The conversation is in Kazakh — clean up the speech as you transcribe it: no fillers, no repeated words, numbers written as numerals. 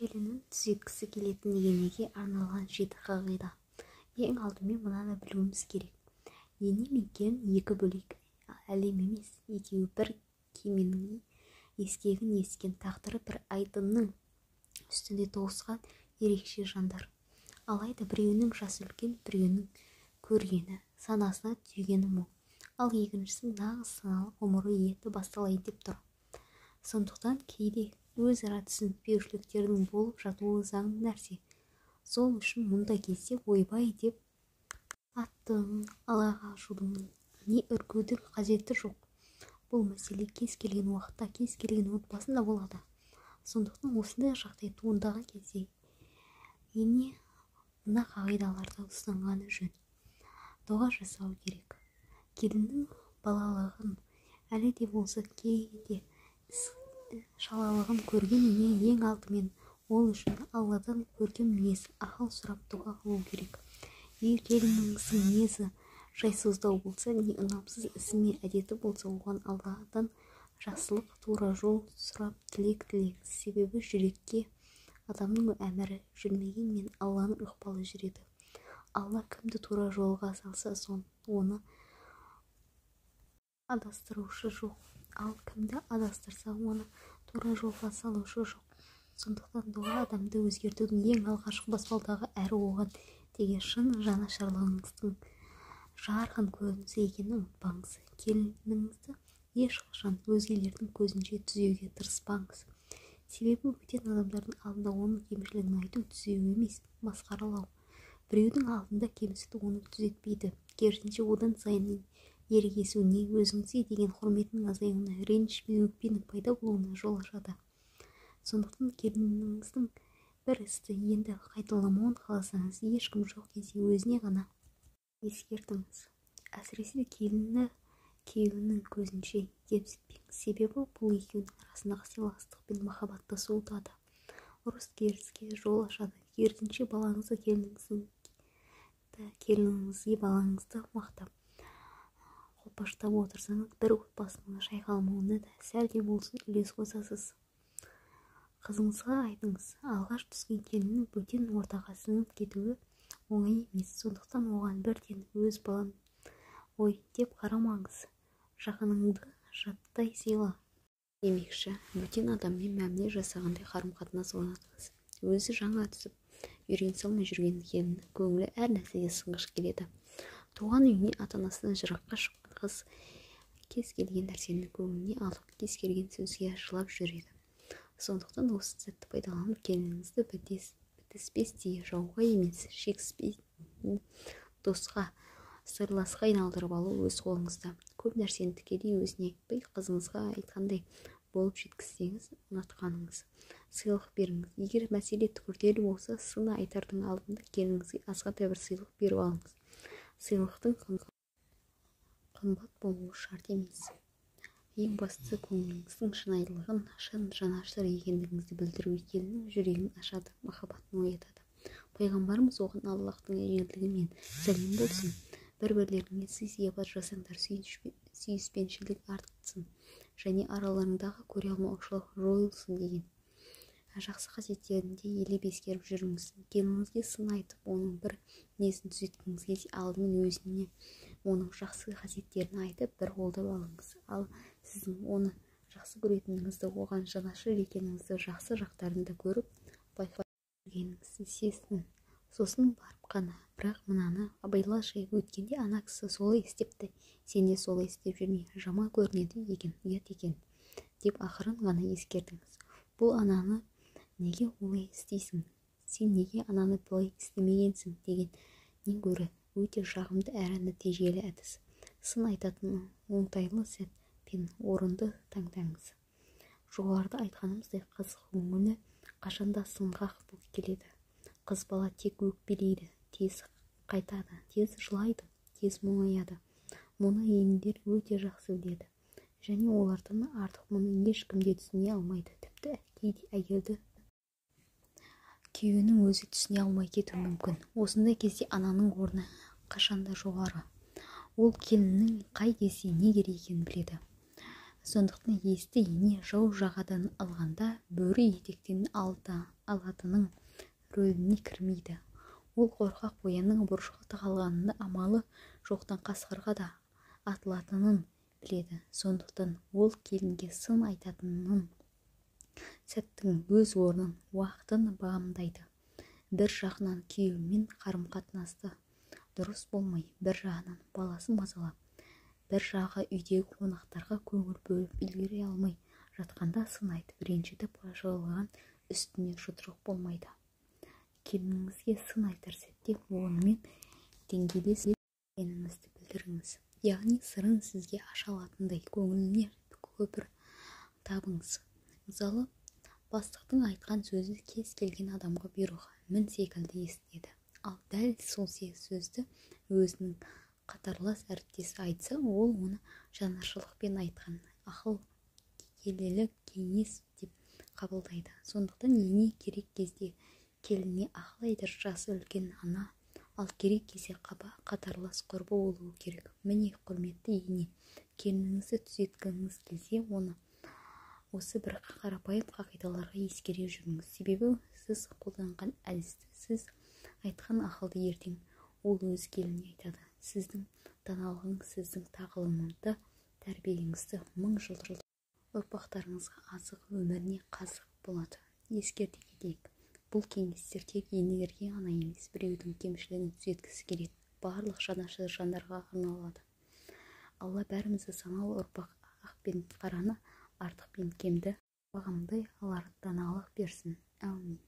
келінін түзеткісі келетін енеге арналған 7 қағида. Ең алдымен мынаны білуіміз керек. Ене мен келін екі бөлек әлем емес. Екеуі бір кеменің ескегін ескен, тағдыры бір айдынның үстінде тоғысқан ерекше жандар. Алайда біреуінің жасы үлкен, біреуінің көргені, санасына түйгені мол. Ал екіншісінің нағыз саналы ғұмыры енді басталайын деп тұр. Сондықтан кейде өзара түсінбеушіліктердің болып жатуы заңды нәрсе. Сол үшін мұндай кезде ойбай деп аттың, алаға ашудың, не үркудің қажеті жоқ. Бұл мәселе кез келген уақытта, кез келген отбасында болады. Сондықтан осындай жағдай туындаған кезде ене мына қағидаларды ұстанғаны жөн. Дұға жасау керек. Келіннің балалығын әлі де болса кейде шалалығын көрген ене ең алдымен ол үшін Алладан көрген мінез ақыл сұрап дұға қылу керек. Егер келініңіздің мінезі жайсыздау болса, не ұнамсыз ісі мен әдеті болса, оған Алладан жақсылық, тура жол сұрап тілек тілеңіз. Себебі жүрекке адамның әмірі жүрмеген мен Алланың ықпалы жүреді. Алла кімді тура жолға салса, оны адастырушы жоқ. Ал кімді адастырса, оны тура жолға салушы жоқ. Сондықтан дұға адамды өзгертудің ең алғашқы баспалдағы, әрі оған деген шын жанашырлығыңыздың жарқын көрінісі екенін ұмытпаңыз. Келініңізді ешқашан өзгелердің көзінше түзеуге тырыспаңыз. Себебі бөтен адамдардың алдында оның кемшілігін айту түзеу емес, масқаралау. Біреудің алдында кемсіту оны түзетпейді. Керісінше одан сайын ерегесуіне, өзіңізге деген құрметінің азаюына, реніш пен өкпенің пайда болуына жол ашады. Сондықтан келініңіздің бір істі енді қайталамауын қаласаңыз, ешкім жоқ кезде өзіне ғана ескертіңіз. Әсіресе келіні күйеуінің көзінше кемсітпеңіз. Себебі бұл екеуінің арасындағы сыйластық пен махаббатты суытады. Ұрыс-керіске жол ашады. Керісінше келініңізге балаңызды мақтап қолпаштап отырсаңыз, бір отбасының шайқалмауына да сәл де болсын үлес қосасыз. Қызыңызға айтыңыз, алғаш түскен келіннің бөтен ортаға сіңіп кетуі оңай емес. Сондықтан оған бірден өз балам ой деп қарамаңыз. Жақыныңды жаттай сыйла. Демекші, бөтен адаммен мәміле жасағандай қарым-қатынас орнатыңыз. Өзі жаңа түсіп үйрен салмай жүрген келіннің көңілі әр нәрсеге сынғыш келеді. Туған үйіне, ата-анасынан жыраққа шыққан қыз кез келген нәрсені көңіліне алып, кез келген сөзге жылап жүреді. Сондықтан осы сәтті пайдаланып, келініңізді бітіспестей жауға емес, шекіспей досқа, сырласқа айналдырып алу өз қолыңызда. Көп нәрсені тікелей өзіне айтпай, қызыңызға айтқандай болып жеткізсеңіз, ұнатқаныңыз. Сыйлық беріңіз. Егер мәселе күрделі болса, сыны айтардың алдында келініңізге азғантай бір сыйлық беріп алыңыз. Сыйлықтың қымбат болуы шарт емес. Ең бастысы көңіліңіздің шынайылығын, шын жанашыр екендігіңізді білдіру келіннің жүрегін ашады, махаббатын оятады. Пайғамбарымыз оған Аллахтың ежелдігімен сәлем болсын. Бір-бірлеріңе сый-сияпат жасаңдар, сүйіспеншілік артсын және араларыңдағы көре алмаушылық жойылсын деген. Жақсы қасиеттерінде елеп ескеріп жүріңіз. Келініңізге сын айтып, оның бір несін түзеткіңіз келсе, алдымен өзіне оның жақсы қасиеттерін айтып, бір қолдап алыңыз. Ал сіздің оны жақсы көретініңізді, оған жанашыр екеніңізді, жақсы жақтарында көріп, байқағаныңызды сезсін. Сосын барып қана, бірақ мынаны абайлашы, өткенде ана кісі солай істепті, сен де солай істеп жүрме, жаман көрінеді екен, ұят екен, деп ақырын ғана ескертіңіз. Бұл ананы неге олай істейсің? Сен неге ананы былай істемегенсің? Дегеннен гөрі өте жағымды әрі нәтижелі әдіс. Сын айтатын оңтайлы сәт пен орынды таңдаңыз. Жоғарыда айтқанымыздай, қыз көңілі қашанда сынғақ болып келеді. Қыз бала тек өкпелейді, тез қайтады, тез жылайды, тез мұңаяды. Мұны енелер өте жақсы біледі. Және олардан артық мұны ешкім де түсіне алмайды. Тіпті кейде әйелді күйеуінің өзі түсіне алмай кетуі мүмкін. Осындай кезде ананың орны қашанда жоғары. Ол келіннің қай кезде не керек екенін біледі. Сондықтан есті ене жау жағадан алғанда бөрі етектен алатының рөліне кірмейді. Ол қорқақ қоянның бұрышқа тығылғанында амалы жоқтан қасқырға да атылатынын біледі. Сондықтан ол келінге сын айтатынын, сәттің өз орнын, уақытын бағамдайды. Бір жағынан күйеуімен қарым-қатынасты дұрыс болмай, бір жағынан баласын мазалап, бір жағы үйдегі қонақтарға көңіл бөліп үлгере алмай жатқанда сын айтып ренжітіп жығылған үстіне жұдырық болмайды. Келініңізге сын айтар сәтте онымен деңгейлес екеніңізді білдіріңіз. Яғни сырын сізге аша алатындай көңіліне көпір табыңыз. Мысалы, бастықтың айтқан сөзі кез келген адамға бұйрығы мін секілді естіледі. Ал дәл сол сөзді өзінің қатарлас әріптесі айтса, ол оны жанашырлықпен айтқан ақыл келелі кеңес деп қабылдайды. Сондықтан ене керек кезде келініне ақыл айтар жасы үлкен ана, ал керек кезде қатарлас құрбы болуы керек. Міне, құрметті ене, келініңізді түзеткіңіз келсе, оны осы бір қарапайым қағидаларға ескере жүріңіз. Себебі сіз қолданған әдісті, сіз айтқан ақылды ертең ол өз келініне айтады. Сіздің даналығыңыз, сіздің тағылымды тәрбиеңізді мың жыл ұрпақтарыңызға азық, өміріне қазық болады. Ескерте кетейік, бұл кеңестер тек енелерге ғана емес, біреудің кемшілігін түзеткісі келетін барлық жанашыр жандарға арналады. Алла бәрімізді саналы ұрпақ, ақ пен қараны, артық пен кемді бағамдай алар даналық берсін. Әумин.